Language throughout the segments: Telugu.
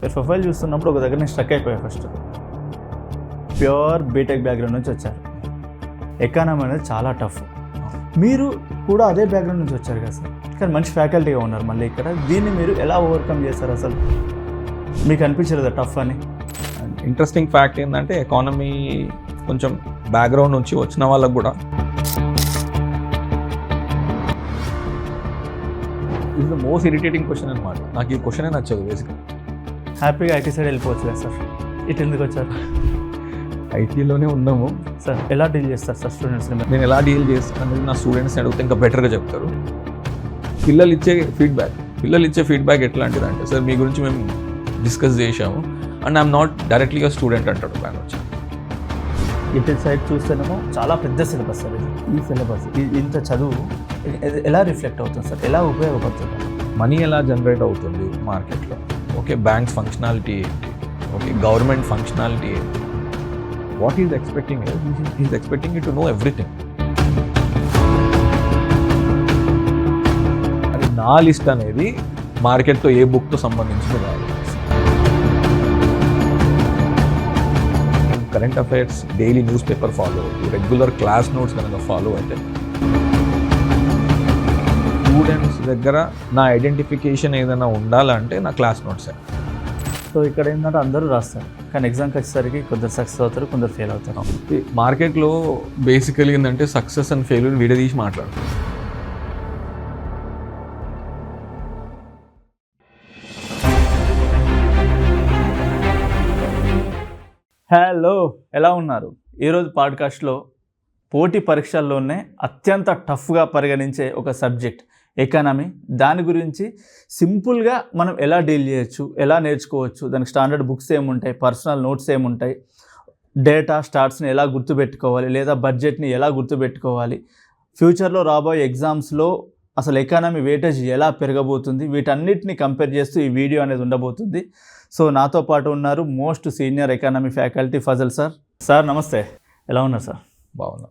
మీరు ప్రొఫైల్ చూస్తున్నప్పుడు ఒక దగ్గర నేను స్ట్రక్ అయిపోయాను. ఫస్ట్ ప్యూర్ బీటెక్ బ్యాక్గ్రౌండ్ నుంచి వచ్చారు. ఎకానమీ అనేది చాలా టఫ్. మీరు కూడా అదే బ్యాక్గ్రౌండ్ నుంచి వచ్చారు కదా సార్, కానీ మంచి ఫ్యాకల్టీగా ఉన్నారు. మళ్ళీ ఇక్కడ దీన్ని మీరు ఎలా ఓవర్కమ్ చేస్తారు? అసలు మీకు అనిపించలేదా టఫ్ అని? ఇంట్రెస్టింగ్ ఫ్యాక్ట్ ఏంటంటే ఎకానమీ కొంచెం బ్యాక్గ్రౌండ్ నుంచి వచ్చిన వాళ్ళకు కూడా is the most irritating question అనమాట. నాకు ఈ క్వశ్చనే నచ్చదు బేసిక్గా. హ్యాపీగా ఐటీ సైడ్ వెళ్ళిపోవచ్చు కదా సార్, ఇటు ఎందుకు వచ్చారు? ఐటీలోనే ఉన్నాము సార్. ఎలా డీల్ చేస్తారు సార్ స్టూడెంట్స్ని? నేను ఎలా డీల్ చేస్తాను నా స్టూడెంట్స్ని అడిగితే ఇంకా బెటర్గా చెప్తారు. పిల్లలు ఇచ్చే ఫీడ్బ్యాక్ ఎట్లాంటిదంటే, సార్ మీ గురించి మేము డిస్కస్ చేసాము and I'm not directly student అంటాడు ప్లాన్ వచ్చి. ఇటు సైడ్ చూస్తేనేమో చాలా పెద్ద సిలబస్ సార్. ఈ సిలబస్ ఇంత చదువు ఎలా రిఫ్లెక్ట్ అవుతుంది సార్? ఎలా ఉపయోగపడుతుంది? మనీ ఎలా జనరేట్ అవుతుంది మార్కెట్లో? ఓకే, బ్యాంక్స్ ఫంక్షనాలిటీ ఏంటి? ఓకే, గవర్నమెంట్ ఫంక్షనాలిటీ ఏంటి? What is expecting is expecting you to know everything. అది నా లిస్ట్ అనేది మార్కెట్తో ఏ బుక్తో సంబంధించింది కాదు. Current affairs daily news paper follow అవుతుంది, రెగ్యులర్ క్లాస్ నోట్స్ కనుక ఫాలో అయితే స్టూడెంట్స్ దగ్గర నా ఐడెంటిఫికేషన్ ఏదైనా ఉండాలంటే నా క్లాస్ నోట్సే. సో ఇక్కడ ఏంటంటే అందరూ రాస్తారు, కానీ ఎగ్జామ్కి వచ్చేసరికి కొందరు సక్సెస్ అవుతారు, కొందరు ఫెయిల్ అవుతారు. మార్కెట్లో బేసికలీ ఏంటంటే సక్సెస్ అండ్ ఫెయిల్యూర్ విడదీసి మాట్లాడతారు. హలో, ఎలా ఉన్నారు? ఈరోజు పాడ్కాస్ట్లో పోటీ పరీక్షల్లోనే అత్యంత టఫ్గా పరిగణించే ఒక సబ్జెక్ట్ ఎకానమీ. దాని గురించి సింపుల్గా మనం ఎలా డీల్ చేయొచ్చు, ఎలా నేర్చుకోవచ్చు, దానికి స్టాండర్డ్ బుక్స్ ఏముంటాయి, పర్సనల్ నోట్స్ ఏముంటాయి, డేటా స్టార్ట్స్ని ఎలా గుర్తుపెట్టుకోవాలి, లేదా బడ్జెట్ని ఎలా గుర్తుపెట్టుకోవాలి, ఫ్యూచర్లో రాబోయే ఎగ్జామ్స్లో అసలు ఎకానమీ వెయిటేజ్ ఎలా పెరగబోతుంది, వీటన్నిటిని కంపేర్ చేస్తూ ఈ వీడియో అనేది ఉండబోతుంది. సో నాతో పాటు ఉన్నారు most senior economy faculty Fazal sir. Sir నమస్తే, ఎలా ఉన్నారు సార్? బాగున్నా.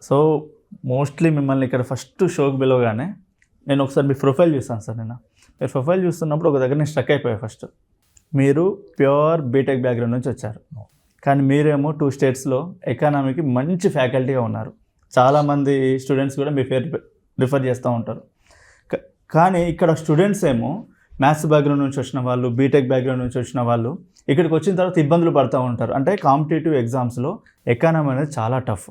సో మోస్ట్లీ మిమ్మల్ని ఇక్కడ ఫస్ట్ షోకి పిలవగానే నేను ఒకసారి మీ ప్రొఫైల్ చూస్తాను సార్. మీరు ప్రొఫైల్ చూస్తున్నప్పుడు ఒక దగ్గర నేను స్ట్రక్ అయిపోయాను. ఫస్ట్ మీరు ప్యూర్ బీటెక్ బ్యాక్గ్రౌండ్ నుంచి వచ్చారు, కానీ మీరేమో 2 స్టేట్స్లో ఎకానమీకి మంచి ఫ్యాకల్టీగా ఉన్నారు. చాలామంది స్టూడెంట్స్ కూడా మీ పేరు రిఫర్ చేస్తూ ఉంటారు. కానీ ఇక్కడ స్టూడెంట్స్ ఏమో మ్యాథ్స్ బ్యాక్గ్రౌండ్ నుంచి వచ్చిన వాళ్ళు, బీటెక్ బ్యాక్గ్రౌండ్ నుంచి వచ్చిన వాళ్ళు ఇక్కడికి వచ్చిన తర్వాత ఇబ్బందులు పడుతూ ఉంటారు. అంటే కాంపిటేటివ్ ఎగ్జామ్స్లో ఎకానమీ అనేది చాలా టఫ్.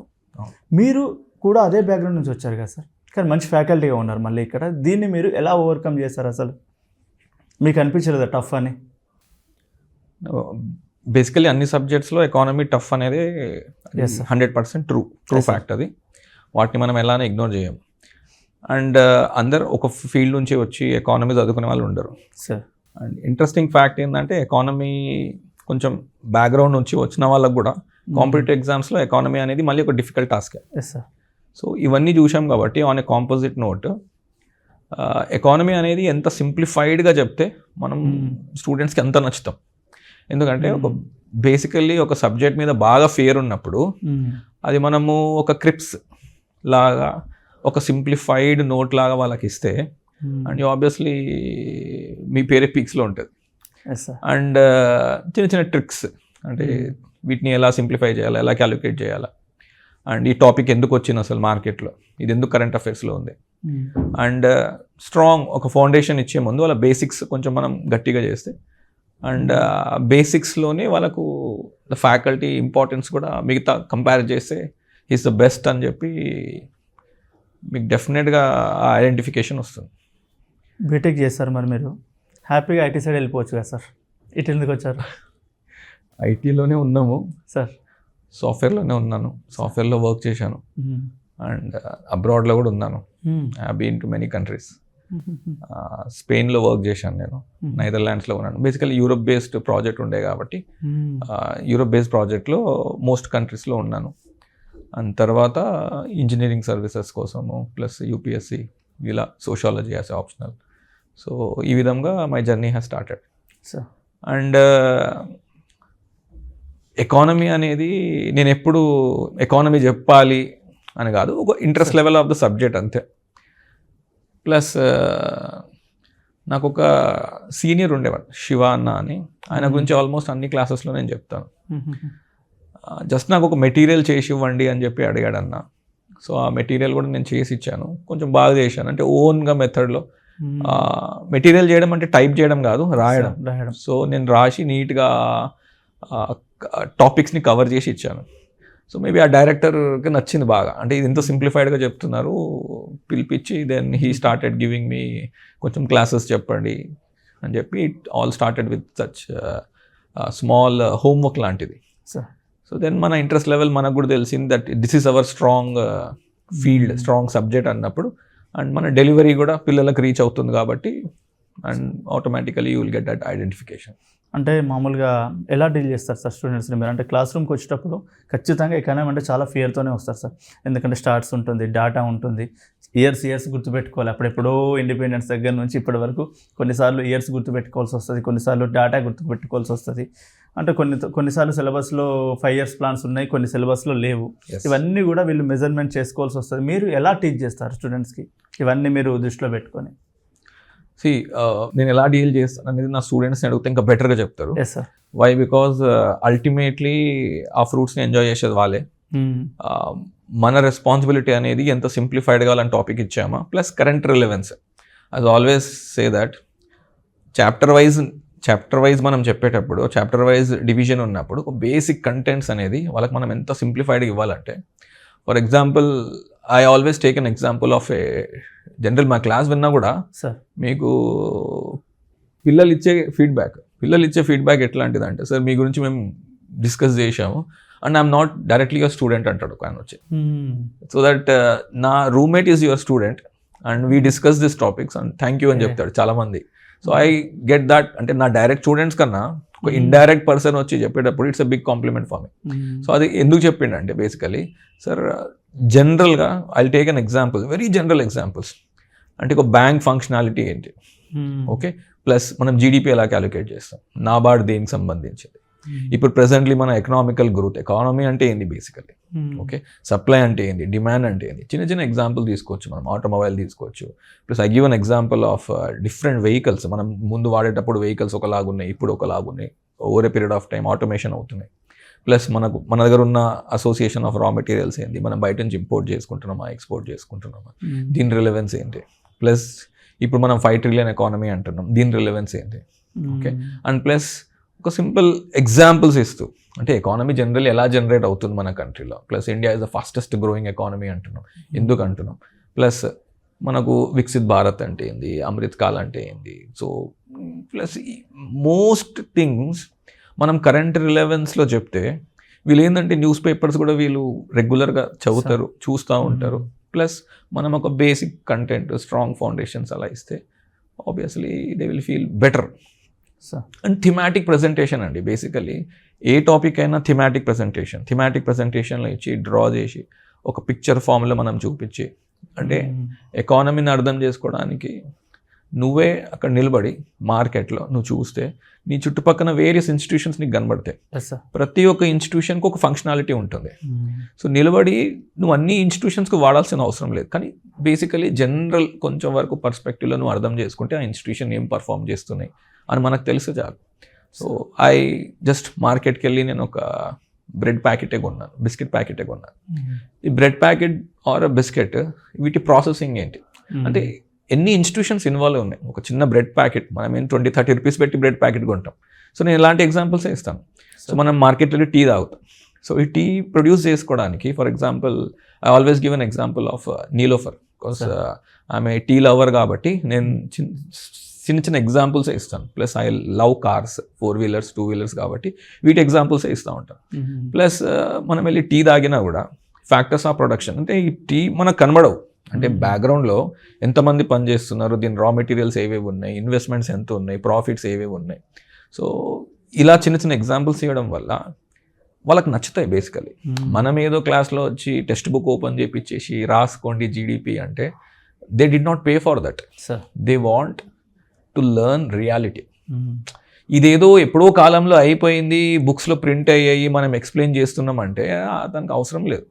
మీరు కూడా అదే బ్యాక్గ్రౌండ్ నుంచి వచ్చారు కదా సార్, కానీ మంచి ఫ్యాకల్టీగా ఉన్నారు. మళ్ళీ ఇక్కడ దీన్ని మీరు ఎలా ఓవర్కమ్ చేస్తారు? అసలు మీకు అనిపించలేదా టఫ్ అని? బేసికలీ అన్ని సబ్జెక్ట్స్లో ఎకానమీ టఫ్ అనేది 100% ట్రూ ఫ్యాక్ట్. అది వాటిని మనం ఎలానే ఇగ్నోర్ చేయం. అండ్ అందరు ఒక ఫీల్డ్ నుంచి వచ్చి ఎకానమీ చదువుకునే వాళ్ళు ఉండరు సార్. అండ్ ఇంట్రెస్టింగ్ ఫ్యాక్ట్ ఏంటంటే ఎకానమీ కొంచెం బ్యాక్గ్రౌండ్ నుంచి వచ్చిన వాళ్ళకు కూడా కాంపిటేటివ్ ఎగ్జామ్స్లో ఎకానమీ అనేది మళ్ళీ ఒక డిఫికల్ట్ టాస్క్. సార్. సో ఇవన్నీ చూసాం కాబట్టి on a composite note economy అనేది ఎంత సింప్లిఫైడ్గా చెప్తే మనం స్టూడెంట్స్కి ఎంత నచ్చుతాం. ఎందుకంటే ఒక బేసికల్లీ ఒక సబ్జెక్ట్ మీద బాగా ఫేర్ ఉన్నప్పుడు అది మనము ఒక క్రిప్స్ లాగా ఒక సింప్లిఫైడ్ నోట్ లాగా వాళ్ళకి ఇస్తే అండ్ ఆబ్వియస్లీ మీ పేరే పీక్స్లో ఉంటుంది. అండ్ చిన్న చిన్న ట్రిక్స్ అంటే వీటిని ఎలా సింప్లిఫై చేయాలి, ఎలా క్యాలిక్యులేట్ చేయాలి, అండ్ ఈ టాపిక్ ఎందుకు వచ్చింది అసలు మార్కెట్లో, ఇది ఎందుకు కరెంట్ అఫైర్స్లో ఉంది, అండ్ స్ట్రాంగ్ ఒక ఫౌండేషన్ ఇచ్చే ముందు వాళ్ళ బేసిక్స్ కొంచెం మనం గట్టిగా చేస్తే అండ్ బేసిక్స్లోనే వాళ్ళకు ద ఫ్యాకల్టీ ఇంపార్టెన్స్ కూడా మిగతా కంపేర్ చేస్తే ఈజ్ ద బెస్ట్ అని చెప్పి మీకు డెఫినెట్గా ఆ ఐడెంటిఫికేషన్ వస్తుంది. బీటెక్ చేస్తారు మరి మీరు, హ్యాపీగా ఐటీ సైడ్ వెళ్ళిపోవచ్చు కదా సార్, ఇటు ఎందుకు వచ్చారు? ఐటీలోనే ఉన్నాము సార్, సాఫ్ట్వేర్లోనే ఉన్నాను, సాఫ్ట్వేర్లో వర్క్ చేశాను అండ్ అబ్రాడ్లో కూడా ఉన్నాను. I been to many countries. స్పెయిన్లో వర్క్ చేశాను నేను, నెదర్లాండ్స్లో ఉన్నాను. బేసికలీ యూరోప్ బేస్డ్ ప్రాజెక్ట్ ఉండే కాబట్టి యూరోప్ బేస్డ్ ప్రాజెక్ట్లో మోస్ట్ కంట్రీస్లో ఉన్నాను. అండ్ తర్వాత ఇంజనీరింగ్ సర్వీసెస్ కోసము ప్లస్ యూపీఎస్సి ఇలా సోషాలజీ యాజ్ ఆప్షనల్. సో ఈ విధంగా my journey has started. And economy అనేది నేను ఎప్పుడు ఎకానమీ చెప్పాలి అని కాదు, ఒక interest level of the subject అంతే. ప్లస్ నాకు ఒక సీనియర్ ఉండేవాడు శివ అన్న అని, ఆయన గురించి ఆల్మోస్ట్ అన్ని క్లాసెస్లో నేను చెప్తాను. జస్ట్ నాకు ఒక మెటీరియల్ చేసి ఇవ్వండి అని చెప్పి అడిగాడు అన్న. సో ఆ మెటీరియల్ కూడా నేను చేసి ఇచ్చాను, కొంచెం బాగా చేశాను. అంటే ఓన్గా మెథడ్లో మెటీరియల్ చేయడం అంటే టైప్ చేయడం కాదు, రాయడం. సో నేను రాసి నీట్గా టాపిక్స్ని కవర్ చేసి ఇచ్చాను. సో మేబీ ఆ డైరెక్టర్కి నచ్చింది బాగా, అంటే ఇది ఇంత సింప్లిఫైడ్గా చెప్తున్నారు, పిలిపించి then he started giving me కొంచెం క్లాసెస్ చెప్పండి అని చెప్పి it all started with such small homework లాంటిది. సో దెన్ మన ఇంట్రెస్ట్ లెవెల్ మనకు కూడా తెలిసింది that this is our strong field, strong subject అన్నప్పుడు, అండ్ మన డెలివరీ కూడా పిల్లలకు రీచ్ అవుతుంది కాబట్టి, and automatically you will get that identification. అంటే మామూలుగా ఎలా డీల్ చేస్తారు సార్ స్టూడెంట్స్ని మీరు? అంటే క్లాస్ రూమ్కి వచ్చేటప్పుడు ఖచ్చితంగా ఎకానమీ అంటే చాలా ఫియర్తోనే వస్తారు సార్, ఎందుకంటే స్టార్ట్స్ ఉంటుంది, డేటా ఉంటుంది, ఇయర్స్ గుర్తుపెట్టుకోవాలి. అప్పుడెప్పుడో ఇండిపెండెన్స్ దగ్గర నుంచి ఇప్పటి వరకు కొన్నిసార్లు ఇయర్స్ గుర్తుపెట్టుకోవాల్సి వస్తుంది, కొన్నిసార్లు డేటా గుర్తుపెట్టుకోవాల్సి వస్తుంది. అంటే కొన్నిసార్లు సిలబస్లో 5 years ప్లాన్స్ ఉన్నాయి, కొన్ని సిలబస్లో లేవు. ఇవన్నీ కూడా వీళ్ళు మెజర్మెంట్ చేసుకోవాల్సి వస్తుంది. మీరు ఎలా టీచ్ చేస్తారు స్టూడెంట్స్కి ఇవన్నీ మీరు దృష్టిలో పెట్టుకొని? నేను ఎలా డీల్ చేస్తాను అనేది నా స్టూడెంట్స్ని అడిగితే ఇంకా బెటర్గా చెప్తారు. Yes sir. Why? Because ultimately ఆ ఫ్రూట్స్ని ఎంజాయ్ చేసేది వాళ్ళే. మన రెస్పాన్సిబిలిటీ అనేది ఎంత సింప్లిఫైడ్గా అలాంటి టాపిక్ ఇచ్చామా, plus current relevance. I always say that chapter wise మనం చెప్పేటప్పుడు, చాప్టర్ వైజ్ డివిజన్ ఉన్నప్పుడు ఒక బేసిక్ కంటెంట్స్ అనేది వాళ్ళకి మనం ఎంత సింప్లిఫైడ్గా ఇవ్వాలంటే, for example I always take an example of A general. మా క్లాస్ విన్నా కూడా సార్ మీకు పిల్లలు ఇచ్చే ఫీడ్బ్యాక్ ఎట్లాంటిది అంటే, సార్ మీ గురించి మేము డిస్కస్ చేసాము and I'm not directly your student అంటాడు ఆయన వచ్చి. సో దట్ నా roommate is your student and we discuss this topics and thank you అని చెప్తాడు చాలామంది. So I get that. అంటే నా డైరెక్ట్ స్టూడెంట్స్ కన్నా ఒక ఇండైరెక్ట్ పర్సన్ వచ్చి చెప్పేటప్పుడు it's a big compliment for me. So అది ఎందుకు చెప్పిండంటే, బేసికలీ సార్ జనరల్గా I take an example, very general examples. అంటే ఒక బ్యాంక్ ఫంక్షనాలిటీ ఏంటి, ఓకే, ప్లస్ మనం జీడిపి ఎలా క్యాలిక్యులేట్ చేస్తాం, నాబార్డ్ దేనికి సంబంధించింది. ఇప్పుడు ప్రెసెంట్లీ మన ఎకనామికల్ గ్రోత్, ఎకానమీ అంటే ఏంది బేసికలీ, ఓకే, సప్లై అంటే ఏంది, డిమాండ్ అంటే ఏంది, చిన్న చిన్న ఎగ్జాంపుల్ తీసుకోవచ్చు. మనం ఆటోమొబైల్ తీసుకోవచ్చు. Plus I give an example of different vehicles. మనం ముందు వాడేటప్పుడు వెహికల్స్ ఒకలాగున్నాయి, ఇప్పుడు ఒకలాగున్నాయి. Over a period of time automation అవుతున్నాయి. ప్లస్ మన దగ్గర ఉన్న అసోసియేషన్ ఆఫ్ రా మెటీరియల్స్ ఏంటి, మనం బయట నుంచి ఇంపోర్ట్ చేసుకుంటున్నామా, ఎక్స్పోర్ట్ చేసుకుంటున్నామా, దీని రిలవెన్స్ ఏంటి. ప్లస్ ఇప్పుడు మనం 5 trillion ఎకానమీ అంటున్నాం, దీని రిలవెన్స్ ఏంటి, ఓకే. అండ్ ప్లస్ ఒక సింపుల్ ఎగ్జాంపుల్స్ ఇస్తూ, అంటే ఎకానమీ జనరల్ ఎలా జనరేట్ అవుతుంది మన కంట్రీలో. Plus India is the fastest growing economy అంటున్నాం, ఎందుకు అంటున్నాం. ప్లస్ మనకు వికసిత్ భారత్ అంటే ఏంది, అమృత్ కాల్ అంటే ఏంది. సో ప్లస్ మోస్ట్ థింగ్స్ మనం కరెంట్ రిలవెన్స్లో చెప్తే, వీళ్ళు ఏంటంటే న్యూస్ పేపర్స్ కూడా వీళ్ళు రెగ్యులర్గా చదువుతారు, చూస్తూ ఉంటారు. ప్లస్ మనం ఒక బేసిక్ కంటెంట్, స్ట్రాంగ్ ఫౌండేషన్స్ అలా ఇస్తే obviously they will feel better. And thematic presentation అండి, బేసికలీ ఏ టాపిక్ అయినా థిమాటిక్ ప్రజెంటేషన్లో ఇచ్చి డ్రా చేసి ఒక పిక్చర్ ఫామ్లో మనం చూపించి, అంటే ఎకానమీని అర్థం చేసుకోవడానికి నువ్వే అక్కడ నిలబడి మార్కెట్లో నువ్వు చూస్తే నీ చుట్టుపక్కల వేరియస్ ఇన్స్టిట్యూషన్స్ నీకు కనబడతాయి. ప్రతి ఒక్క ఇన్స్టిట్యూషన్కి ఒక ఫంక్షనాలిటీ ఉంటుంది. సో నిలబడి నువ్వు అన్ని ఇన్స్టిట్యూషన్స్కి వాడాల్సిన అవసరం లేదు, కానీ బేసికలీ జనరల్ కొంచెం వరకు పర్స్పెక్టివ్లో నువ్వు అర్థం చేసుకుంటే ఆ ఇన్స్టిట్యూషన్ ఏం పర్ఫామ్ చేస్తున్నాయి అని మనకు తెలుసు చాలు. సో ఐ జస్ట్ మార్కెట్కి వెళ్ళి నేను ఒక బ్రెడ్ ప్యాకెటే కొన్నాను, బిస్కెట్ ప్యాకెటే కొన్నాను. ఈ బ్రెడ్ ప్యాకెట్ ఆర్ బిస్కెట్ వీటి ప్రాసెసింగ్ ఏంటి అంటే, ఎన్ని ఇన్స్టిట్యూషన్స్ ఇన్వాల్వ్ ఉన్నాయి. ఒక చిన్న బ్రెడ్ ప్యాకెట్ మనం ఏం 20-30 రూపీస్ పెట్టి బ్రెడ్ ప్యాకెట్ కొంటాం. సో నేను ఇలాంటి ఎగ్జాంపుల్సే ఇస్తాను. సో మనం మార్కెట్లో టీ తాగుతాం. సో ఈ టీ ప్రొడ్యూస్ చేసుకోవడానికి, for example I always give an example of Niloufer, because ఆమె టీ లవర్ కాబట్టి నేను చిన్న ఎగ్జాంపుల్సే ఇస్తాను. Plus I love cars, 4-wheelers 2-wheelers కాబట్టి వీటి ఎగ్జాంపుల్సే ఇస్తూ ఉంటాను. ప్లస్ మనం వెళ్ళి టీ తాగినా కూడా ఫ్యాక్టర్స్ ఆఫ్ ప్రొడక్షన్, అంటే ఈ టీ మనకు కనబడవు, అంటే బ్యాక్గ్రౌండ్లో ఎంతమంది పనిచేస్తున్నారు, దీని రా మెటీరియల్స్ ఏవేవి ఉన్నాయి, ఇన్వెస్ట్మెంట్స్ ఎంత ఉన్నాయి, ప్రాఫిట్స్ ఏవేవి ఉన్నాయి. సో ఇలా చిన్న ఎగ్జాంపుల్స్ ఇవ్వడం వల్ల వాళ్ళకి నచ్చుతాయి. బేసికలీ మనం ఏదో క్లాస్లో వచ్చి టెక్స్ట్ బుక్ ఓపెన్ చేయించేసి రాసుకోండి జీడిపి అంటే, they did not pay for that. They want to learn reality. ఇదేదో ఎప్పుడో కాలంలో అయిపోయింది, బుక్స్లో ప్రింట్ అయ్యాయి, మనం ఎక్స్ప్లెయిన్ చేస్తున్నామంటే దానికి అవసరం లేదు.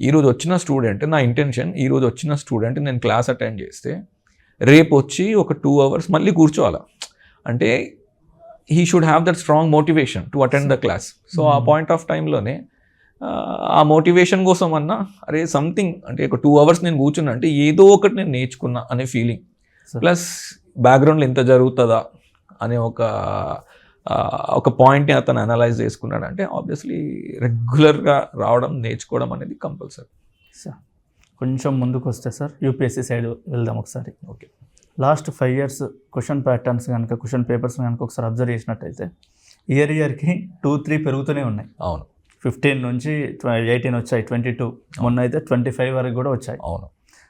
ఈరోజు వచ్చిన స్టూడెంట్, నా ఇంటెన్షన్ ఈరోజు వచ్చిన స్టూడెంట్ నేను క్లాస్ అటెండ్ చేస్తే రేపు వచ్చి ఒక 2 hours మళ్ళీ కూర్చోవాలా అంటే he should have that strong motivation to attend the class. So ఆ పాయింట్ ఆఫ్ టైంలోనే ఆ మోటివేషన్ కోసం అన్నా అరే సంథింగ్ అంటే ఒక 2 hours నేను కూర్చున్నా అంటే ఏదో ఒకటి నేను నేర్చుకున్నా అనే ఫీలింగ్, ప్లస్ బ్యాక్గ్రౌండ్లో ఇంత జరుగుతుందా అనే ఒక పాయింట్ని అతను అనలైజ్ చేసుకున్నాడు అంటే ఆబ్వియస్లీ రెగ్యులర్గా రావడం నేర్చుకోవడం అనేది కంపల్సరీ. సార్ కొంచెం ముందుకు వస్తే సార్ యూపీఎస్సీ సైడ్ వెళ్దాం ఒకసారి. Okay, last 5 years question patterns కనుక క్వశ్చన్ పేపర్స్ కనుక ఒకసారి అబ్జర్వ్ చేసినట్టయితే ఇయర్కి 2-3 పెరుగుతూనే ఉన్నాయి. అవును, 15 నుంచి 18 వచ్చాయి, 22 మొన్న అయితే 25 వరకు కూడా వచ్చాయి. అవును.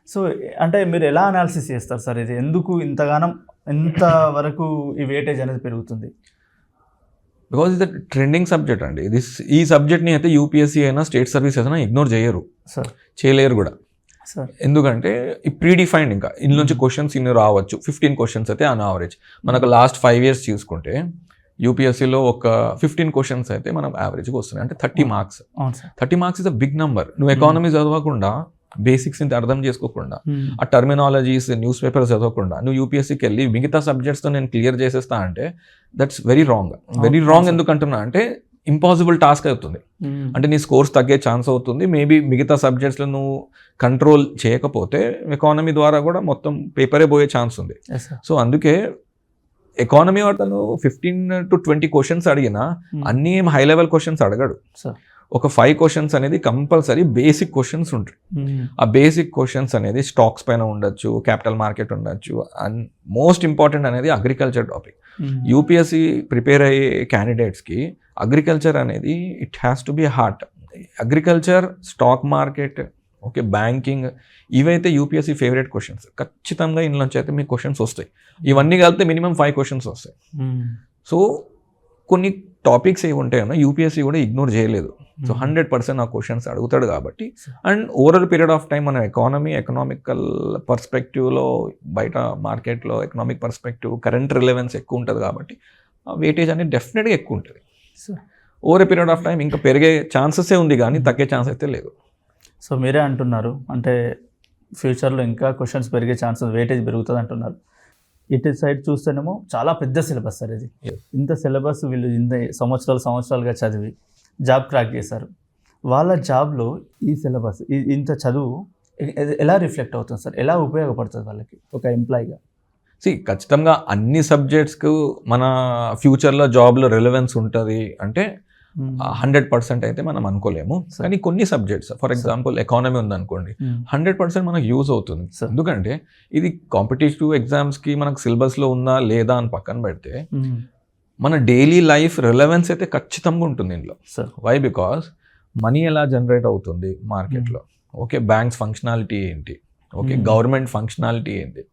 సో అంటే మీరు ఎలా అనాలిసిస్ చేస్తారు సార్, ఇది ఎందుకు ఇంతగానం ఇంత వరకు ఈ వెయిటేజ్ అనేది పెరుగుతుంది? బికాజ్ ఇది ట్రెండింగ్ సబ్జెక్ట్ అండి. ఈ సబ్జెక్ట్ని అయితే యూపీఎస్సీ అయినా స్టేట్ సర్వీస్ అయినా ఇగ్నోర్ చేయరు సార్, చేయలేరు కూడా. సార్ ఎందుకంటే ఈ ప్రీడిఫైన్డ్ ఇంకా ఇందులో నుంచి క్వశ్చన్స్ ఇన్ని రావచ్చు. 15 questions అయితే ఆన్ యావరేజ్ మనకు లాస్ట్ 5 years చూసుకుంటే యూపీఎస్సీలో ఒక 15 questions అయితే మనం యావరేజ్గా వస్తున్నాయి అంటే 30 marks. అవును sir, 30 marks is a big number. నువ్వు ఎకానమీ చదవకుండా బేసిక్స్ ఇంత అర్థం చేసుకోకుండా ఆ టర్మినాలజీస్ న్యూస్ పేపర్స్ చదవకుండా నువ్వు యూపీఎస్సీకి వెళ్ళి మిగతా సబ్జెక్ట్స్తో నేను క్లియర్ చేసేస్తా అంటే that's very wrong. Very wrong ఎందుకంటున్నా అంటే ఇంపాసిబుల్ టాస్క్ అవుతుంది. అంటే నీ స్కోర్స్ తగ్గే ఛాన్స్ అవుతుంది. మేబీ మిగతా సబ్జెక్ట్స్లో నువ్వు కంట్రోల్ చేయకపోతే ఎకానమీ ద్వారా కూడా మొత్తం పేపరే పోయే ఛాన్స్ ఉంది. సో అందుకే ఎకానమీ అతను 15 to 20 questions అడిగినా అన్నీ ఏం హై లెవెల్ క్వశ్చన్స్ అడగడు. ఒక 5 questions అనేది కంపల్సరీ బేసిక్ క్వశ్చన్స్ ఉంటాయి. ఆ బేసిక్ క్వశ్చన్స్ అనేది స్టాక్స్ పైన ఉండొచ్చు, క్యాపిటల్ మార్కెట్ ఉండొచ్చు, అండ్ మోస్ట్ ఇంపార్టెంట్ అనేది అగ్రికల్చర్ టాపిక్. యూపీఎస్సీ ప్రిపేర్ అయ్యే క్యాండిడేట్స్కి అగ్రికల్చర్ అనేది it has to be heart. Agriculture, stock market, okay, banking, ఇవైతే యూపీఎస్సీ ఫేవరెట్ క్వశ్చన్స్. ఖచ్చితంగా ఇందులోంచి అయితే మీకు క్వశ్చన్స్ వస్తాయి. ఇవన్నీ కలిపితే మినిమం 5 questions వస్తాయి. సో కొన్ని టాపిక్స్ ఏవి ఉంటాయో యూపీఎస్సీ కూడా ఇగ్నోర్ చేయలేదు. సో 100% ఆ క్వశ్చన్స్ అడుగుతాడు కాబట్టి. And overall period of time మన ఎకనామికల్ పర్స్పెక్టివ్లో బయట మార్కెట్లో ఎకనామిక్ పర్స్పెక్టివ్ కరెంట్ రిలవెన్స్ ఎక్కువ ఉంటుంది కాబట్టి ఆ వెయిటేజ్ అనేది డెఫినెట్గా ఎక్కువ ఉంటుంది. ఓవర్ పీరియడ్ ఆఫ్ టైం ఇంకా పెరిగే ఛాన్సెసే ఉంది కానీ తగ్గే ఛాన్స్ అయితే లేదు. సో మీరే అంటున్నారు అంటే ఫ్యూచర్లో ఇంకా క్వశ్చన్స్ పెరిగే ఛాన్సెస్ వెయిటేజ్ పెరుగుతుంది అంటున్నారు. ఇటు సైడ్ చూస్తేనేమో చాలా పెద్ద సిలబస్ సార్ ఇది. ఇంత సిలబస్ వీళ్ళు ఇంత సంవత్సరాలుగా చదివి జాబ్ క్రాక్ చేశారు. వాళ్ళ జాబ్లో ఈ సిలబస్ ఇంత చదువు ఎలా రిఫ్లెక్ట్ అవుతుంది సార్, ఎలా ఉపయోగపడుతుంది వాళ్ళకి ఒక ఎంప్లాయీగా? ఖచ్చితంగా అన్ని సబ్జెక్ట్స్కు మన ఫ్యూచర్లో జాబ్లో రిలవెన్స్ ఉంటుంది అంటే 100% అయితే మనం అనుకోలేము. కానీ కొన్ని సబ్జెక్ట్స్, ఫర్ ఎగ్జాంపుల్ ఎకానమీ ఉందనుకోండి, 100% మనకు యూజ్ అవుతుంది. ఎందుకంటే ఇది కాంపిటేటివ్ ఎగ్జామ్స్కి మనకు సిలబస్లో ఉందా లేదా అని పక్కన పెడితే మన డైలీ లైఫ్ రిలవెన్స్ అయితే ఖచ్చితంగా ఉంటుంది ఇందులో. వై? బికాస్ మనీ ఎలా జనరేట్ అవుతుంది మార్కెట్లో, ఓకే, బ్యాంక్స్ ఫంక్షనాలిటీ ఏంటి, ఓకే, గవర్నమెంట్ ఫంక్షనాలిటీ ఏంటి,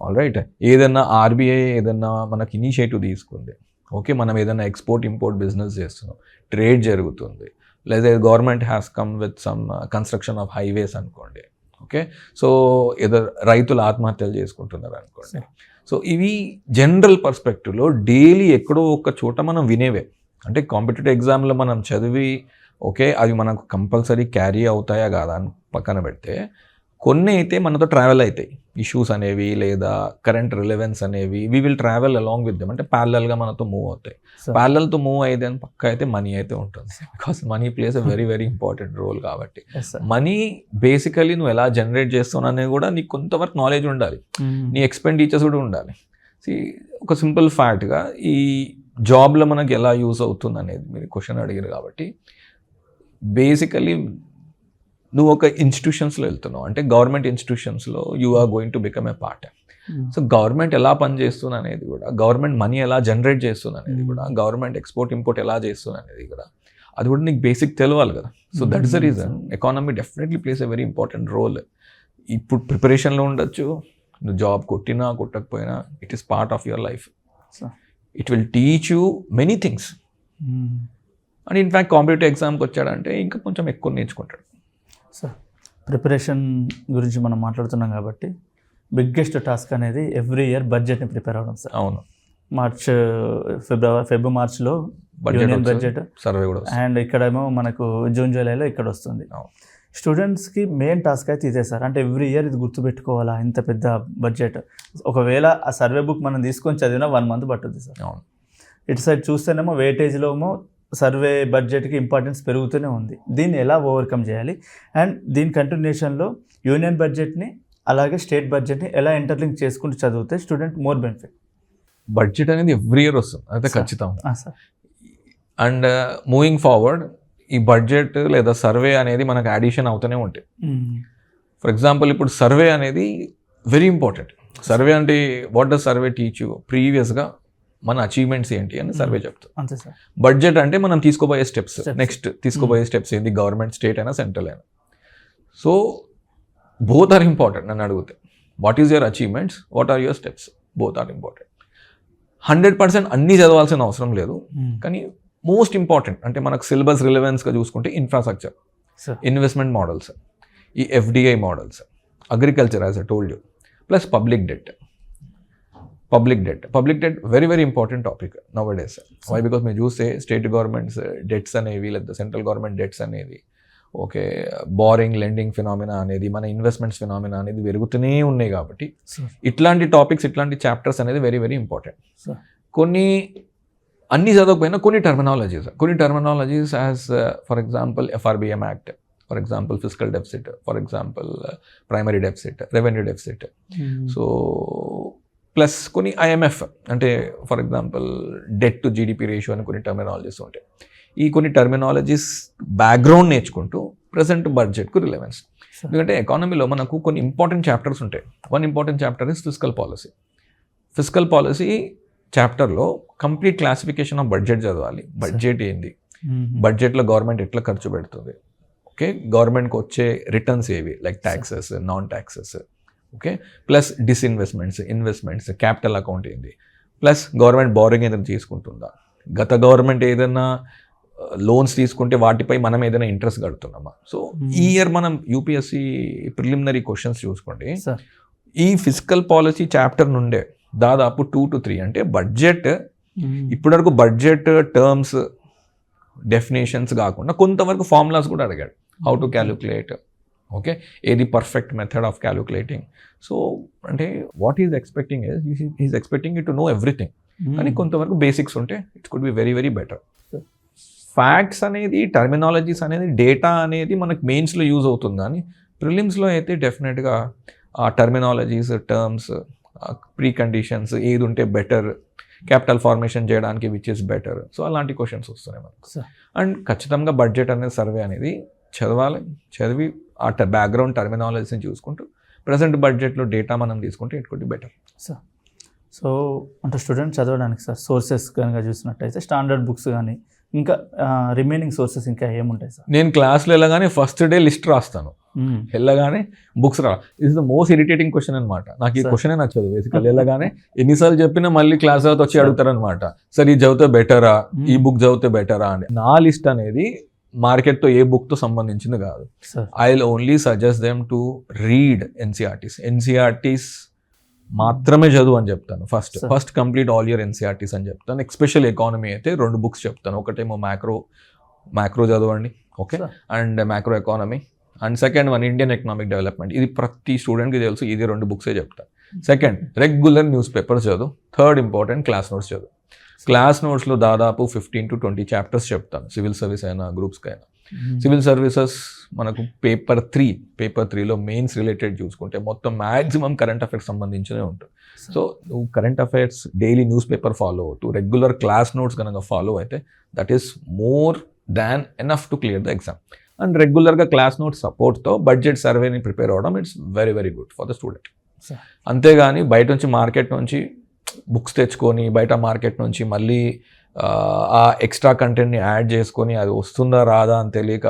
ఆల్ రైట్, ఏదన్నా ఆర్బీఐ ఏదన్నా మనకి ఇనిషియేటివ్ తీసుకుంది, ఓకే, మనం ఏదైనా ఎక్స్పోర్ట్ ఇంపోర్ట్ బిజినెస్ చేస్తున్నాం, ట్రేడ్ జరుగుతుంది, లేదా government has come with some construction of highways అనుకోండి, ఓకే, సో ఏదో రైతులు ఆత్మహత్యలు చేసుకుంటున్నారు అనుకోండి. సో ఇవి జనరల్ పర్స్పెక్టివ్లో డైలీ ఎక్కడో ఒక చోట మనం వినేవే. అంటే కాంపిటేటివ్ ఎగ్జామ్లో మనం చదివి ఓకే అవి మనకు కంపల్సరీ క్యారీ అవుతాయా కాదా అని పక్కన పెడితే కొన్ని అయితే మనతో ట్రావెల్ అవుతాయి, ఇష్యూస్ అనేవి లేదా కరెంట్ రిలవెన్స్ అనేవి, we will travel along with them, అంటే ప్యారలల్గా మనతో మూవ్ అవుతాయి. ప్యారలల్తో మూవ్ అయితే అని పక్క అయితే మనీ అయితే ఉంటుంది. Because money plays a very very important role. కాబట్టి మనీ బేసికలీ నువ్వు ఎలా జనరేట్ చేస్తున్నావు అనేది కూడా నీకు కొంతవరకు నాలెడ్జ్ ఉండాలి, నీ ఎక్స్పెండిచర్స్ కూడా ఉండాలి. ఒక సింపుల్ ఫ్యాక్ట్గా ఈ జాబ్లో మనకి ఎలా యూస్ అవుతుంది అనేది మీరు క్వశ్చన్ అడిగారు కాబట్టి బేసికలీ నువ్వు ఒక ఇన్స్టిట్యూషన్స్లో వెళ్తున్నావు అంటే గవర్నమెంట్ ఇన్స్టిట్యూషన్స్లో you are going to become a part. So government ఎలా పనిచేస్తుంది అనేది కూడా, గవర్నమెంట్ మనీ ఎలా జనరేట్ చేస్తుంది అనేది కూడా, గవర్నమెంట్ ఎక్స్పోర్ట్ ఇంపోర్ట్ ఎలా చేస్తుంది అనేది కూడా, అది కూడా నీకు బేసిక్ తెలవాలి కదా. So that is the reason economy definitely plays a very important role. ఇప్పుడు ప్రిపరేషన్లో ఉండొచ్చు, నువ్వు జాబ్ కొట్టినా కొట్టకపోయినా it is part of your life. It will teach you many things. And in fact competitive ఎగ్జామ్కి వచ్చాడంటే ఇంకా కొంచెం ఎక్కువ నేర్చుకుంటాడు. సార్ ప్రిపరేషన్ గురించి మనం మాట్లాడుతున్నాం కాబట్టి బిగ్గెస్ట్ టాస్క్ అనేది ఎవ్రీ ఇయర్ బడ్జెట్ని ప్రిపేర్ అవ్వడం సార్. అవును, మార్చ్లో యూనియన్ బడ్జెట్ సర్వే కూడా, అండ్ ఇక్కడేమో మనకు జూన్ జూలైలో ఇక్కడ వస్తుంది. స్టూడెంట్స్కి మెయిన్ టాస్క్ అయితే ఇదే సార్. అంటే ఎవ్రీ ఇయర్ ఇది గుర్తుపెట్టుకోవాలా, ఇంత పెద్ద బడ్జెట్. ఒకవేళ ఆ సర్వే బుక్ మనం తీసుకొని చదివినా 1 మంత్ పట్టుద్ది సార్. అవును. ఇటు సైడ్ చూస్తేనేమో వెయిటేజ్లో ఏమో సర్వే బడ్జెట్కి ఇంపార్టెన్స్ పెరుగుతూనే ఉంది. దీన్ని ఎలా ఓవర్కమ్ చేయాలి, అండ్ దీని కంటిన్యూషన్లో యూనియన్ బడ్జెట్ని అలాగే స్టేట్ బడ్జెట్ని ఎలా ఇంటర్లింక్ చేసుకుంటూ చదివితే స్టూడెంట్ మోర్ బెనిఫిట్. బడ్జెట్ అనేది ఎవ్రీ ఇయర్ వస్తుంది, అయితే ఖచ్చితం. సార్ అండ్ మూవింగ్ ఫార్వర్డ్ ఈ బడ్జెట్ లేదా సర్వే అనేది మనకు యాడిషన్ అవుతూనే ఉంటాయి. ఫర్ ఎగ్జాంపుల్ ఇప్పుడు సర్వే అనేది వెరీ ఇంపార్టెంట్. సర్వే అంటే what does survey teach you, ప్రీవియస్గా మన అచీవ్మెంట్స్ ఏంటి అని సర్వే చెప్తాం. అంతే సార్. బడ్జెట్ అంటే మనం తీసుకోబోయే స్టెప్స్, నెక్స్ట్ తీసుకోబోయే స్టెప్స్ ఏంటి, గవర్నమెంట్, స్టేట్ అయినా సెంట్రల్ అయినా. సో బోత్ ఆర్ ఇంపార్టెంట్ నన్ను అడిగితే. What is your achievements, what are your steps, both are important. 100% అన్నీ చదవాల్సిన అవసరం లేదు, కానీ మోస్ట్ ఇంపార్టెంట్ అంటే మనకు సిలబస్ రిలవెన్స్గా చూసుకుంటే ఇన్ఫ్రాస్ట్రక్చర్, ఇన్వెస్ట్మెంట్ మోడల్స్, ఈ FDI models, agriculture as I told you, plus public debt very very important topic nowadays. Why? Because మీరు చూస్తే స్టేట్ గవర్నమెంట్స్ డెట్స్ అనేవి లేదా సెంట్రల్ గవర్నమెంట్ డెట్స్ అనేది, ఓకే, బారింగ్ లెండింగ్ ఫినామినా అనేది, మన ఇన్వెస్ట్మెంట్స్ ఫినామినా అనేది పెరుగుతూనే ఉన్నాయి. కాబట్టి ఇట్లాంటి టాపిక్స్, ఇట్లాంటి చాప్టర్స్ అనేది వెరీ వెరీ ఇంపార్టెంట్. కొన్ని అన్నీ చదవకపోయినా కొన్ని terminologies as for example FRBM act, for example physical deficit, for example primary deficit, revenue deficit. So plus కొన్ని IMF అంటే for example debt to GDP ratio అని కొన్ని టర్మినాలజీస్ ఉంటాయి. ఈ కొన్ని టర్మినాలజీస్ బ్యాక్గ్రౌండ్ నేర్చుకుంటూ ప్రజెంట్ బడ్జెట్కు రిలవెన్స్. ఎందుకంటే ఎకానమీలో మనకు కొన్ని ఇంపార్టెంట్ చాప్టర్స్ ఉంటాయి. One important chapter is physical policy చాప్టర్లో కంప్లీట్ క్లాసిఫికేషన్ ఆఫ్ బడ్జెట్ చదవాలి. బడ్జెట్ ఏంది, బడ్జెట్లో గవర్నమెంట్ ఎట్లా ఖర్చు పెడుతుంది, ఓకే, గవర్నమెంట్కి వచ్చే రిటర్న్స్ ఏవి, like taxes, non taxes, okay, plus investments, capital account ఏంది, ప్లస్ గవర్నమెంట్ బారోయింగ్ ఏదైనా తీసుకుంటుందా, గత గవర్నమెంట్ ఏదైనా లోన్స్ తీసుకుంటే వాటిపై మనం ఏదైనా ఇంట్రెస్ట్ కడుతున్నామా. సో ఈ ఇయర్ మనం UPSC ప్రిలిమినరీ క్వశ్చన్స్ చూసుకోండి, ఈ ఫిజికల్ పాలసీ చాప్టర్ నుండే దాదాపు 2 to 3 అంటే బడ్జెట్, ఇప్పటివరకు బడ్జెట్ టర్మ్స్ డెఫినేషన్స్ కాకుండా కొంతవరకు ఫార్ములాస్ కూడా అడిగాడు. హౌ టు క్యాలిక్యులేట్, ఓకే, ఏది perfect method of calculating. So అంటే what is expecting is expecting you to know everything, కానీ కొంతవరకు బేసిక్స్ ఉంటే it could be very very better. Facts అనేది, టర్మినాలజీస్ అనేది, డేటా అనేది మనకు మెయిన్స్లో యూజ్ అవుతుంది, కానీ ప్రిలిమ్స్లో అయితే డెఫినెట్గా ఆ టర్మినాలజీస్, టర్మ్స్, ప్రీ కండిషన్స్ ఏది ఉంటే బెటర్, క్యాపిటల్ ఫార్మేషన్ చేయడానికి విచ్ ఇస్ బెటర్. సో అలాంటి క్వశ్చన్స్ వస్తున్నాయి మనకు. అండ్ ఖచ్చితంగా బడ్జెట్ అనేది, సర్వే అనేది చదవాలి. చదివి ఆ బ్యాక్గ్రౌండ్ టర్మినాలజీని చూసుకుంటూ ప్రజెంట్ బడ్జెట్లో డేటా మనం తీసుకుంటే it could be better. So అంటే స్టూడెంట్ చదవడానికి సార్ సోర్సెస్ కనుక చూసినట్టయితే స్టాండర్డ్ బుక్స్ కానీ ఇంకా రిమైనింగ్ సోర్సెస్ ఇంకా ఏముంటాయి సార్? నేను క్లాస్లో వెళ్ళగానే ఫస్ట్ డే లిస్ట్ రాస్తాను, వెళ్ళగానే బుక్స్ రా. Is the most irritating question అనమాట. నాకు ఈ క్వశ్చనే నచ్చదు బేసికల్. వెళ్ళగానే ఎన్నిసార్లు చెప్పినా మళ్ళీ క్లాస్ తర్వాత వచ్చి అడుగుతారనమాట, సార్ ఇది చదివితే బెటరా, ఈ బుక్ చదివితే బెటరా అని. నా లిస్ట్ అనేది మార్కెట్తో ఏ బుక్తో సంబంధించింది కాదు. I will only suggest them to read NCERTs మాత్రమే చదువు అని చెప్తాను. First complete all your NCERTs అని చెప్తాను. ఎస్పెషల్ ఎకానమీ అయితే 2 books చెప్తాను. ఒకటేమో మ్యాక్రో చదవండి, okay, and macro economy. And second one Indian economic development. ఇది ప్రతి స్టూడెంట్కి తెలుసు, ఇది 2 books చెప్తాను. సెకండ్ రెగ్యులర్ న్యూస్ పేపర్స్ చదువు. థర్డ్ ఇంపార్టెంట్ క్లాస్ నోట్స్ చదువు. క్లాస్ నోట్స్లో దాదాపు 15 to 20 చాప్టర్స్ చెప్తాను, సివిల్ సర్వీస్ అయినా గ్రూప్స్కి అయినా. సివిల్ సర్వీసెస్ మనకు పేపర్ 3లో మెయిన్స్ రిలేటెడ్ చూసుకుంటే మొత్తం మ్యాక్సిమం కరెంట్ అఫైర్స్ సంబంధించినే ఉంటుంది. సో నువ్వు current affairs daily news paper follow అవుతూ రెగ్యులర్ క్లాస్ నోట్స్ కనుక ఫాలో అయితే that is more than enough to clear the exam. And రెగ్యులర్గా క్లాస్ నోట్స్ సపోర్ట్తో బడ్జెట్ సర్వేని ప్రిపేర్ అవ్వడం it's very very good for the student. అంతేగాని బయట నుంచి మార్కెట్ నుంచి బుక్స్ తెచ్చుకొని బయట మార్కెట్ నుంచి మళ్ళీ ఆ ఎక్స్ట్రా కంటెంట్ని యాడ్ చేసుకొని అది వస్తుందా రాదా అని తెలియక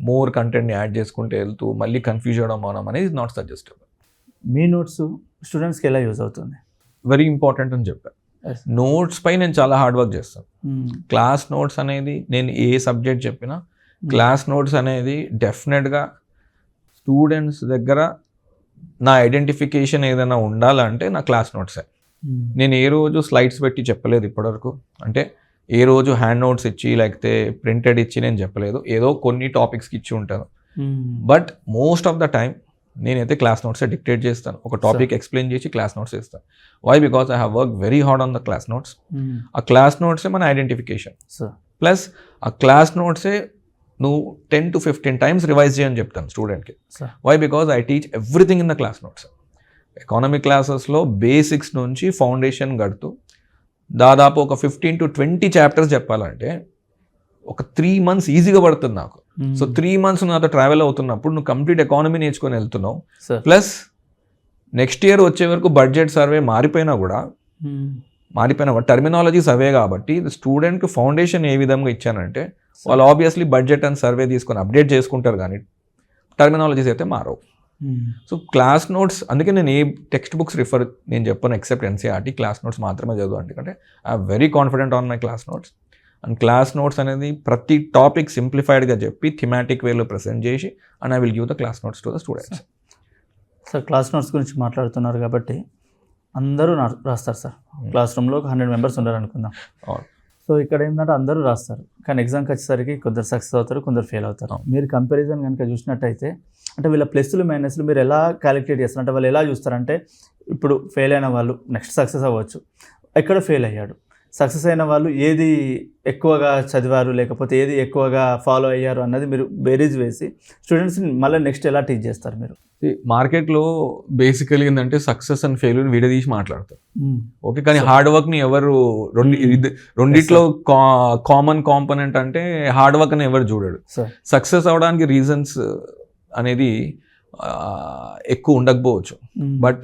మోర్ కంటెంట్ని యాడ్ చేసుకుంటే వెళ్తూ మళ్ళీ కన్ఫ్యూజ్ అవ్వడం మనం అనేది నాట్ సజెస్టబుల్. మీ నోట్స్ స్టూడెంట్స్కి ఎలా యూజ్ అవుతుంది? వెరీ ఇంపార్టెంట్ అని చెప్పాను. నోట్స్ పై నేను చాలా హార్డ్ వర్క్ చేస్తాను. క్లాస్ నోట్స్ అనేది నేను ఏ సబ్జెక్ట్ చెప్పినా క్లాస్ నోట్స్ అనేది డెఫినెట్గా స్టూడెంట్స్ దగ్గర నా ఐడెంటిఫికేషన్ ఏదైనా ఉండాలంటే నా క్లాస్ నోట్సే. నేను ఏ రోజు స్లైడ్స్ పెట్టి చెప్పలేదు ఇప్పటివరకు. అంటే ఏ రోజు హ్యాండ్ నోట్స్ ఇచ్చి లేకపోతే ప్రింటెడ్ ఇచ్చి నేను చెప్పలేదు. ఏదో కొన్ని టాపిక్స్కి ఇచ్చి ఉంటాను. But most of the time నేనైతే క్లాస్ నోట్సే డిక్టేట్ చేస్తాను, ఒక టాపిక్ ఎక్స్ప్లెయిన్ చేసి క్లాస్ నోట్స్ ఇస్తాను. Why? Because I have work very hard on the class notes. ఆ క్లాస్ నోట్సే మన ఐడెంటిఫికేషన్, ప్లస్ ఆ క్లాస్ నోట్సే నువ్వు 10 to 15 టైమ్స్ రివైజ్ చేయని చెప్తాను స్టూడెంట్కి. Why? Because I teach everything in the class notes. Economic క్లాసెస్లో బేసిక్స్ నుంచి ఫౌండేషన్ కడుతూ దాదాపు ఒక 15 to 20 చాప్టర్స్ చెప్పాలంటే ఒక 3 months ఈజీగా పడుతుంది నాకు. సో 3 months నాతో ట్రావెల్ అవుతున్నప్పుడు నువ్వు కంప్లీట్ ఎకానమీ నేర్చుకొని వెళ్తున్నావు. ప్లస్ నెక్స్ట్ ఇయర్ వచ్చే వరకు బడ్జెట్ సర్వే మారిపోయినా కూడా టర్మినాలజీస్ అవే కాబట్టి స్టూడెంట్కి ఫౌండేషన్ ఏ విధంగా ఇచ్చానంటే వాళ్ళు ఆబ్వియస్లీ బడ్జెట్ అండ్ సర్వే తీసుకొని అప్డేట్ చేసుకుంటారు, కానీ టర్మినాలజీస్ అయితే మారవు. సో క్లాస్ నోట్స్, అందుకే నేను ఏ టెక్స్ట్ బుక్స్ నేను చెప్పను ఎక్సెప్ట్ ఎన్సీఆర్టీ. క్లాస్ నోట్స్ మాత్రమే చదువు, ఎందుకంటే I'm very confident on my class notes. And class notes అనేది ప్రతి టాపిక్ సింప్లిఫైడ్గా చెప్పి థిమాటిక్ వేలో ప్రెజెంట్ చేసి and I will give the class notes to the students. Sir class notes గురించి మాట్లాడుతున్నారు కాబట్టి అందరూ రాస్తారు సార్. క్లాస్ రూమ్లో 100 members ఉన్నారు అనుకుందాం. సో ఇక్కడ ఏంటంటే అందరూ రాస్తారు, కానీ ఎగ్జామ్కి వచ్చేసరికి కొందరు సక్సెస్ అవుతారు, కొందరు ఫెయిల్ అవుతారు. మీరు కంపారిజన్ కనుక చూసినట్టయితే అంటే వీళ్ళ ప్లస్లు మైనస్లు మీరు ఎలా క్యాలిక్యులేట్ చేస్తారు? అంటే వాళ్ళు ఎలా చూస్తారంటే ఇప్పుడు ఫెయిల్ అయిన వాళ్ళు నెక్స్ట్ సక్సెస్ అవ్వచ్చు, ఎక్కడ ఫెయిల్ అయ్యాడు, సక్సెస్ అయిన వాళ్ళు ఏది ఎక్కువగా చదివారు లేకపోతే ఏది ఎక్కువగా ఫాలో అయ్యారు అన్నది మీరు బేరీజ్ వేసి స్టూడెంట్స్ని మళ్ళీ నెక్స్ట్ ఎలా టీచ్ చేస్తారు మీరు? మార్కెట్లో బేసికలీ ఏంటంటే సక్సెస్ అండ్ ఫెయిల్యూర్ విడదీసి మాట్లాడతారు. ఓకే, కానీ హార్డ్ వర్క్ని ఎవరు రెండిట్లో కామన్ కాంపోనెంట్ అంటే హార్డ్ వర్క్ అని ఎవరు చూడడు. సక్సెస్ అవడానికి రీజన్స్ అనేది ఎక్కువ ఉండకపోవచ్చు, బట్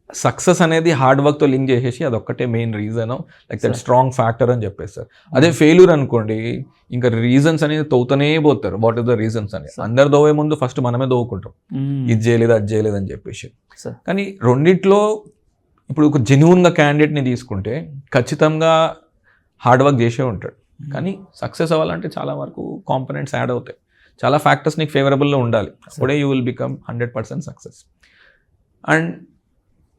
సక్సెస్ అనేది హార్డ్ వర్క్తో లింక్ చేసేసి అదొక్కటే main reason, like that strong factor అని చెప్పేస్తారు. అదే ఫెయిల్యూర్ అనుకోండి, ఇంకా రీజన్స్ అనేది తవ్వుతూనే పోతారు. వాట్ ఇస్ ద రీజన్స్ అని అందరు దోవే ముందు ఫస్ట్ మనమే దోవుకుంటాం, ఇది చేయలేదు అది చేయలేదు అని చెప్పేసి. కానీ రెండిట్లో ఇప్పుడు ఒక జెన్యూన్గా క్యాండిడేట్ని తీసుకుంటే ఖచ్చితంగా హార్డ్ వర్క్ చేసే ఉంటాడు, కానీ సక్సెస్ అవ్వాలంటే చాలా వరకు కాంపోనెంట్స్ యాడ్ అవుతాయి, చాలా ఫ్యాక్టర్స్ నీకు ఫేవరబుల్లో ఉండాలి, అప్పుడే you will become 100% success. And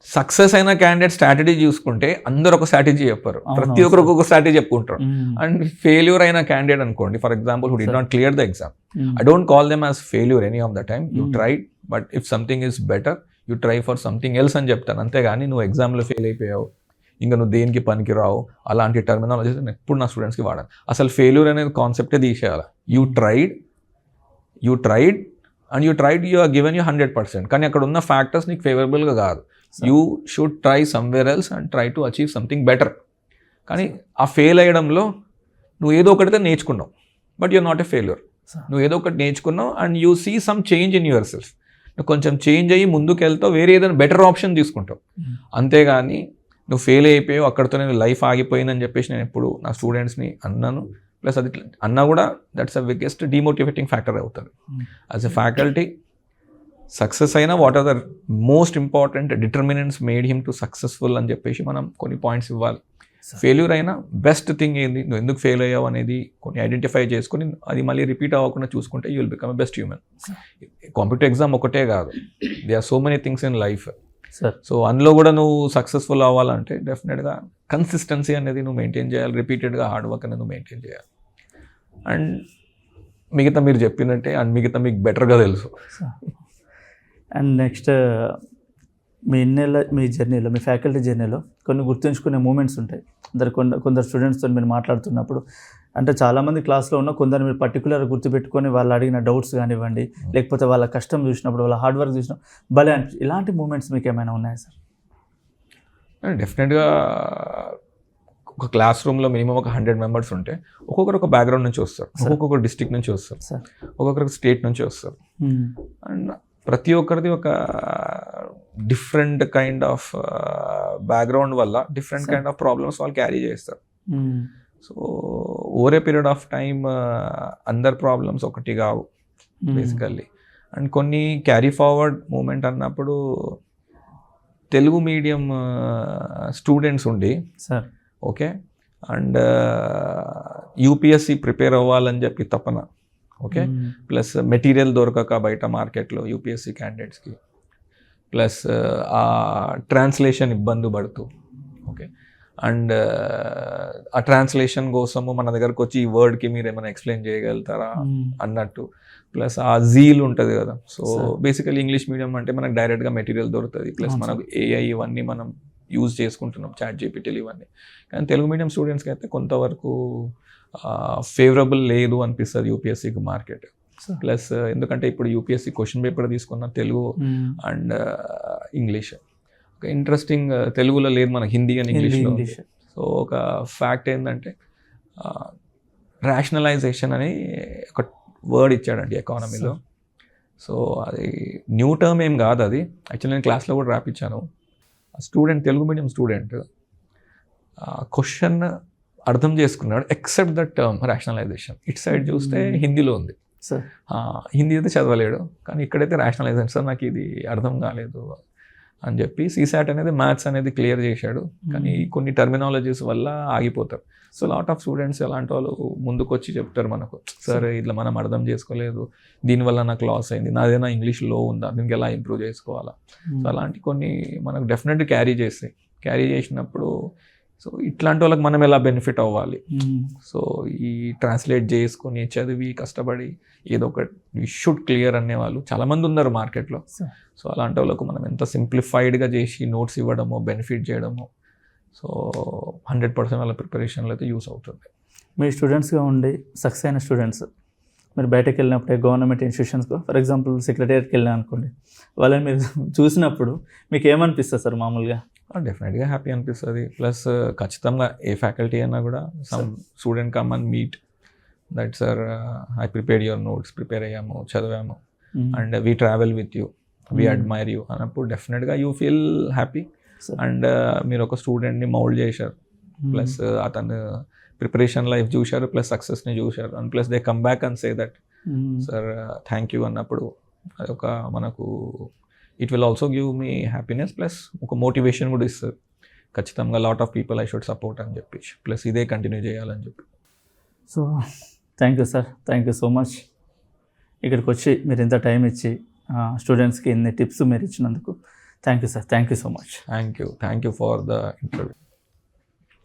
success అయిన క్యాండిడేట్ స్ట్రాటజీ చూసుకుంటే అందరు ఒక స్ట్రాటజీ చెప్పారు, ప్రతి ఒక్కరు ఒక్కొక్క స్ట్రాటజీ చెప్పుకుంటారు. అండ్ ఫెయిల్యూర్ అయిన క్యాండిడేట్ అనుకోండి, for example who did not clear the exam, I don't call them as failure any of the time. You tried, but if something is better you try for something else అని చెప్తాను. అంతేగాని నువ్వు ఎగ్జామ్లో ఫెయిల్ అయిపోయావు ఇంకా నువ్వు దేనికి పనికి రావు అలాంటి టర్మినాలజీస్ నేను ఎప్పుడు నా స్టూడెంట్స్కి వాడాను. అసలు ఫెయిల్యూర్ అనేది కాన్సెప్టే తీసేయాలి. You tried and you are given you 100%, కానీ అక్కడ ఉన్న ఫ్యాక్టర్స్ నీకు ఫేవరబుల్గా కాదు. You should try somewhere else and try to achieve something better. కానీ ఆ ఫెయిల్ అయ్యడంలో నువ్వు ఏదో ఒకటితే నేర్చుకున్నావు, but you're not a failure. నువ్వు ఏదో ఒకటి నేర్చుకున్నావు and you see some change in yourself. నువ్వు కొంచెం చేంజ్ అయ్యి ముందుకు వెళ్తావు, వేరే ఏదైనా బెటర్ ఆప్షన్ తీసుకుంటావు. అంతేగాని నువ్వు ఫెయిల్ అయిపోయావు అక్కడితో నేను లైఫ్ ఆగిపోయిందని చెప్పేసి నేను ఎప్పుడు నా స్టూడెంట్స్ని అన్నాను. ప్లస్ అది అన్నా కూడా that's a biggest demotivating factor అవుతుంది. యాజ్ ఎ ఫ్యాకల్టీ సక్సెస్ అయినా what are the most important determinants made him to successful అని చెప్పేసి మనం కొన్ని పాయింట్స్ ఇవ్వాలి. ఫెయిల్యూర్ అయినా బెస్ట్ థింగ్ ఏంది, నువ్వు ఎందుకు ఫెయిల్ అయ్యావు అనేది కొన్ని ఐడెంటిఫై చేసుకుని అది మళ్ళీ రిపీట్ అవ్వకుండా చూసుకుంటే you will become a best human. Competitive exam ఒకటే కాదు, they are so many things in life. So అందులో కూడా నువ్వు సక్సెస్ఫుల్ అవ్వాలంటే డెఫినెట్గా కన్సిస్టెన్సీ అనేది నువ్వు మెయింటైన్ చేయాలి, రిపీటెడ్గా హార్డ్ వర్క్ అనేది నువ్వు మెయింటైన్ చేయాలి. అండ్ మిగతా మీరు చెప్పినట్టే అండ్ మిగతా మీకు బెటర్గా తెలుసు. అండ్ నెక్స్ట్ మీ జర్నీలో, మీ ఫ్యాకల్టీ జర్నీలో కొన్ని గుర్తుంచుకునే మూమెంట్స్ ఉంటాయి. కొందరు స్టూడెంట్స్తో మీరు మాట్లాడుతున్నప్పుడు అంటే చాలామంది క్లాస్లో ఉన్న కొందరు మీరు పర్టికులర్ గుర్తుపెట్టుకొని వాళ్ళు అడిగిన డౌట్స్ కానివ్వండి, లేకపోతే వాళ్ళ కష్టం చూసినప్పుడు వాళ్ళ హార్డ్ వర్క్ చూసినప్పుడు భలే ఇలాంటి మూమెంట్స్ మీకు ఏమైనా ఉన్నాయా సార్? డెఫినెట్గా ఒక క్లాస్ రూమ్లో మినిమం ఒక 100 members ఉంటే ఒక్కొక్కరు ఒక బ్యాక్గ్రౌండ్ నుంచి వస్తారు, ఒక్కొక్కరు డిస్ట్రిక్ట్ నుంచి వస్తారు, ఒక్కొక్కరికి స్టేట్ నుంచి వస్తారు. అండ్ ప్రతి ఒక్కరిది ఒక డిఫరెంట్ కైండ్ ఆఫ్ బ్యాక్గ్రౌండ్ వల్ల డిఫరెంట్ కైండ్ ఆఫ్ ప్రాబ్లమ్స్ వాళ్ళు క్యారీ చేస్తారు. So over a period of time అందరి ప్రాబ్లమ్స్ ఒకటి కావు బేసికల్లీ. అండ్ కొన్ని క్యారీ ఫార్వర్డ్ మూమెంట్ అన్నప్పుడు తెలుగు మీడియం స్టూడెంట్స్ ఉండి sir okay, and UPSC prepare అవ్వాలని చెప్పి తపన, ఓకే, ప్లస్ మెటీరియల్ దొరకక బయట మార్కెట్లో యూపీఎస్సి క్యాండిడేట్స్కి, ప్లస్ ఆ ట్రాన్స్లేషన్ ఇబ్బంది పడుతూ, ఓకే, అండ్ ఆ ట్రాన్స్లేషన్ కోసము మన దగ్గరకు వచ్చి ఈ వర్డ్కి మీరు ఏమైనా ఎక్స్ప్లెయిన్ చేయగలుగుతారా అన్నట్టు. ప్లస్ ఆ జీల్ ఉంటుంది కదా. సో బేసికలీ ఇంగ్లీష్ మీడియం అంటే మనకు డైరెక్ట్గా మెటీరియల్ దొరుకుతుంది, ప్లస్ మనకు ఏఐ ఇవన్నీ మనం యూజ్ చేసుకుంటున్నాం, చాట్ జీపీటీలు ఇవన్నీ. కానీ తెలుగు మీడియం స్టూడెంట్స్కి అయితే కొంతవరకు ఫేవరబుల్ లేదు అనిపిస్తుంది యూపీఎస్సీకి మార్కెట్. ప్లస్ ఎందుకంటే ఇప్పుడు యూపీఎస్సీ క్వశ్చన్ పేపర్ తీసుకున్న తెలుగు అండ్ ఇంగ్లీష్ ఒక ఇంట్రెస్టింగ్, తెలుగులో లేదు మనకి హిందీ అండ్ ఇంగ్లీష్లో. సో ఒక ఫ్యాక్ట్ ఏంటంటే రేషనలైజేషన్ అని ఒక వర్డ్ ఇచ్చాడండి ఎకానమీలో. సో అది న్యూ టర్మ్ ఏం కాదు, అది యాక్చువల్లీ నేను క్లాస్లో కూడా రాపించాను. Student, Telugu medium student question అర్థం చేసుకున్నాడు ఎక్సెప్ట్ ద టర్మ్ రేషనలైజేషన్. ఇటు సైడ్ చూస్తే హిందీలో ఉంది, హిందీ అయితే చదవలేడు, కానీ ఇక్కడైతే రేషనలైజేషన్ సార్ నాకు ఇది అర్థం కాలేదు అని చెప్పి సీసాట్ అనేది మ్యాథ్స్ అనేది క్లియర్ చేశాడు, కానీ కొన్ని టర్మినాలజీస్ వల్ల ఆగిపోతారు. సో లాట్ ఆఫ్ స్టూడెంట్స్ అలాంటి వాళ్ళు ముందుకు వచ్చి చెప్తారు మనకు, సార్ ఇట్లా మనం అర్థం చేసుకోలేదు, దీనివల్ల నాకు లాస్ అయింది, నాదేనా ఇంగ్లీష్ లో ఉందా, దీనికి ఎలా ఇంప్రూవ్ చేసుకోవాలా. సో అలాంటి కొన్ని మనకు డెఫినెట్గా క్యారీ చేసినప్పుడు సో ఇట్లాంటి వాళ్ళకి మనం ఎలా బెనిఫిట్ అవ్వాలి. సో ఈ ట్రాన్స్లేట్ చేసుకొని చదివి కష్టపడి ఏదో ఒక షుడ్ క్లియర్ అనేవాళ్ళు చాలామంది ఉన్నారు మార్కెట్లో. సో అలాంటి వాళ్ళకు మనం ఎంత సింప్లిఫైడ్గా చేసి నోట్స్ ఇవ్వడమో, బెనిఫిట్ చేయడమో, సో 100% వాళ్ళ ప్రిపరేషన్లో అయితే యూస్ అవుతుంది. మీరు స్టూడెంట్స్గా ఉండి సక్సెస్ అయిన స్టూడెంట్స్ మీరు బయటకు వెళ్ళినప్పుడే గవర్నమెంట్ ఇన్స్టిట్యూషన్స్కు, ఫర్ ఎగ్జాంపుల్ సెక్రటేరియట్కి వెళ్ళినా అనుకోండి, వాళ్ళని మీరు చూసినప్పుడు మీకు ఏమనిపిస్తుంది సార్ మామూలుగా? డెఫినెట్గా హ్యాపీ అనిపిస్తుంది. ప్లస్ ఖచ్చితంగా ఏ ఫ్యాకల్టీ అయినా కూడా some student come and meet that sir I prepared your notes, prepare అయ్యాము, చదివాము, and we travel with you, we admire you అన్నప్పుడు డెఫినెట్గా యూ ఫీల్ హ్యాపీ. అండ్ మీరు ఒక స్టూడెంట్ని మౌల్డ్ చేశారు, ప్లస్ అతను ప్రిపరేషన్ లైఫ్ చూశారు, ప్లస్ సక్సెస్ని చూశారు, and plus they come back and say that sir thank you అన్నప్పుడు అదొక మనకు it will also give me happiness, plus ఒక మోటివేషన్ కూడా ఇస్తుంది. ఖచ్చితంగా lot of people I should support అని చెప్పి, ప్లస్ ఇదే కంటిన్యూ చేయాలని చెప్పి. So thank you sir, thank you so much. ఇక్కడికి వచ్చి మీరు ఇంత టైం ఇచ్చి స్టూడెంట్స్కి ఇన్ని టిప్స్ మీరు ఇచ్చినందుకు thank you sir, thank you so much. Thank you for the interview.